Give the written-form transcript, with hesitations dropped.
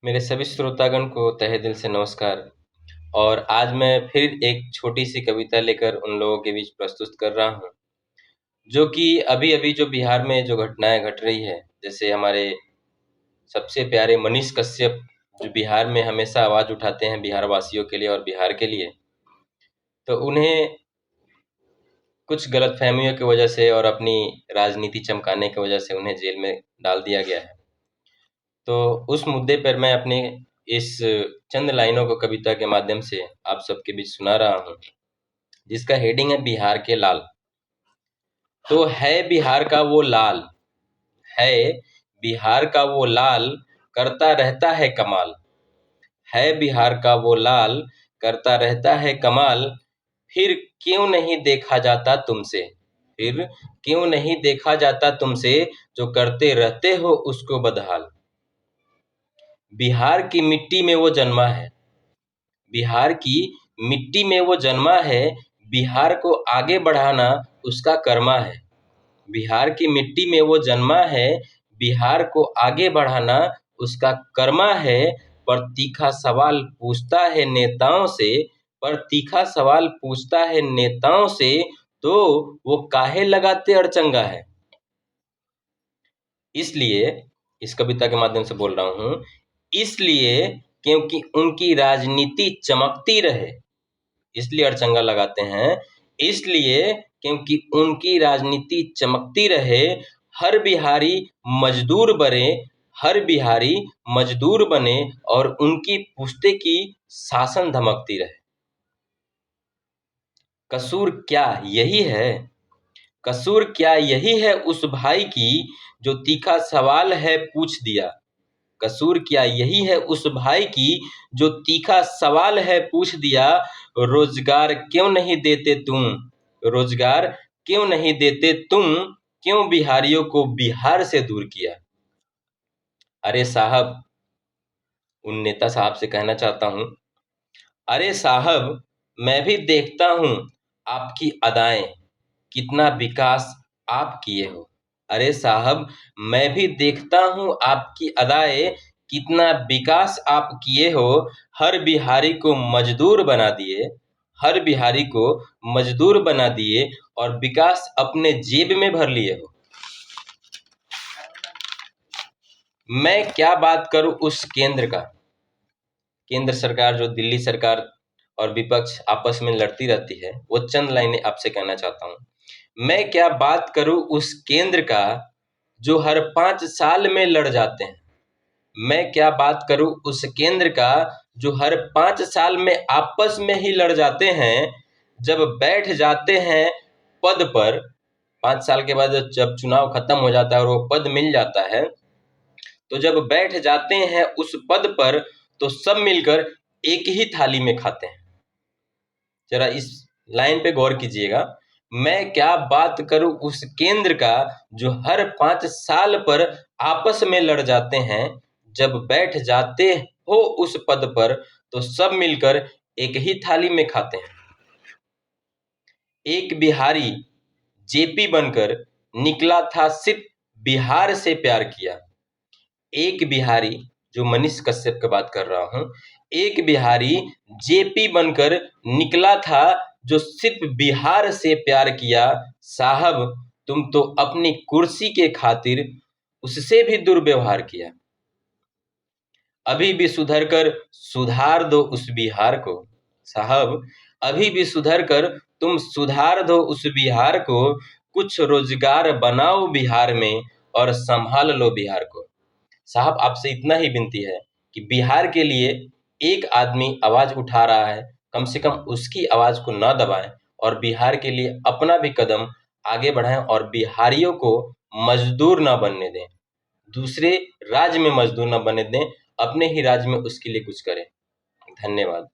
मेरे सभी श्रोतागण को तहे दिल से नमस्कार। और आज मैं फिर एक छोटी सी कविता लेकर उन लोगों के बीच प्रस्तुत कर रहा हूँ, जो कि अभी-अभी जो बिहार में जो घटनाएं घट रही है, जैसे हमारे सबसे प्यारे मनीष कश्यप जो बिहार में हमेशा आवाज़ उठाते हैं बिहार वासियों के लिए और बिहार के लिए, तो उन्हें कुछ गलतफहमियों की वजह से और अपनी राजनीति चमकाने की वजह से उन्हें जेल में डाल दिया गया है। तो उस मुद्दे पर मैं अपने इस चंद लाइनों को कविता के माध्यम से आप सबके बीच सुना रहा हूँ, जिसका हेडिंग है बिहार के लाल। तो है बिहार का वो लाल, है बिहार का वो लाल, करता रहता है कमाल। है बिहार का वो लाल, करता रहता है कमाल। फिर क्यों नहीं देखा जाता तुमसे, फिर क्यों नहीं देखा जाता तुमसे, जो करते रहते हो उसको बदहाल। बिहार की मिट्टी में वो जन्मा है, बिहार की मिट्टी में वो जन्मा है। बिहार को आगे बढ़ाना उसका कर्मा है। बिहार की मिट्टी में वो जन्मा है, बिहार को आगे बढ़ाना उसका कर्मा है। पर तीखा सवाल पूछता है नेताओं से, पर तीखा सवाल पूछता है नेताओं से, तो वो काहे लगाते अड़चंगा है। इसलिए इस कविता के माध्यम से बोल रहा हूँ, इसलिए क्योंकि उनकी राजनीति चमकती रहे, इसलिए अड़चंगा लगाते हैं। इसलिए क्योंकि उनकी राजनीति चमकती रहे, हर बिहारी मजदूर बने, हर बिहारी मजदूर बने और उनकी पुश्ते की शासन धमकती रहे। कसूर क्या यही है, कसूर क्या यही है उस भाई की, जो तीखा सवाल है पूछ दिया। कसूर क्या यही है उस भाई की, जो तीखा सवाल है पूछ दिया। रोजगार क्यों नहीं देते तुम, रोजगार क्यों नहीं देते तुम, क्यों बिहारियों को बिहार से दूर किया। अरे साहब, उन नेता साहब से कहना चाहता हूँ, अरे साहब, मैं भी देखता हूँ आपकी अदाएं, कितना विकास आप किए हो। अरे साहब, मैं भी देखता हूँ आपकी अदाएं, कितना विकास आप किए हो। हर बिहारी को मजदूर बना दिए, हर बिहारी को मजदूर बना दिए और विकास अपने जेब में भर लिए हो। मैं क्या बात करूं उस केंद्र का, केंद्र सरकार जो दिल्ली सरकार और विपक्ष आपस में लड़ती रहती है, वो चंद लाइनें आपसे कहना चाहता हूँ। मैं क्या बात करूं उस केंद्र का, जो हर 5 साल में लड़ जाते हैं। मैं क्या बात करूं उस केंद्र का, जो हर 5 साल में आपस में ही लड़ जाते हैं। जब बैठ जाते हैं पद पर, 5 साल के बाद जब चुनाव खत्म हो जाता है और वो पद मिल जाता है, तो जब बैठ जाते हैं उस पद पर, तो सब मिलकर एक ही थाली में खाते हैं। जरा इस लाइन पे गौर कीजिएगा। मैं क्या बात करूं उस केंद्र का, जो हर 5 साल पर आपस में लड़ जाते हैं। जब बैठ जाते हो उस पद पर, तो सब मिलकर एक ही थाली में खाते हैं। एक बिहारी जेपी बनकर निकला था, सिर्फ बिहार से प्यार किया। एक बिहारी, जो मनीष कश्यप की बात कर रहा हूँ, एक बिहारी जेपी बनकर निकला था, जो सिर्फ बिहार से प्यार किया। साहब, तुम तो अपनी कुर्सी के खातिर उससे भी दुर्व्यवहार किया। अभी भी सुधर कर सुधार दो उस बिहार को, साहब, अभी भी सुधर कर तुम सुधार दो उस बिहार को। कुछ रोजगार बनाओ बिहार में और संभाल लो बिहार को। साहब, आपसे इतना ही विनती है कि बिहार के लिए एक आदमी आवाज उठा रहा है, कम से कम उसकी आवाज को न दबाएं और बिहार के लिए अपना भी कदम आगे बढ़ाएं और बिहारियों को मजदूर न बनने दें, दूसरे राज्य में मजदूर न बनने दें, अपने ही राज्य में उसके लिए कुछ करें। धन्यवाद।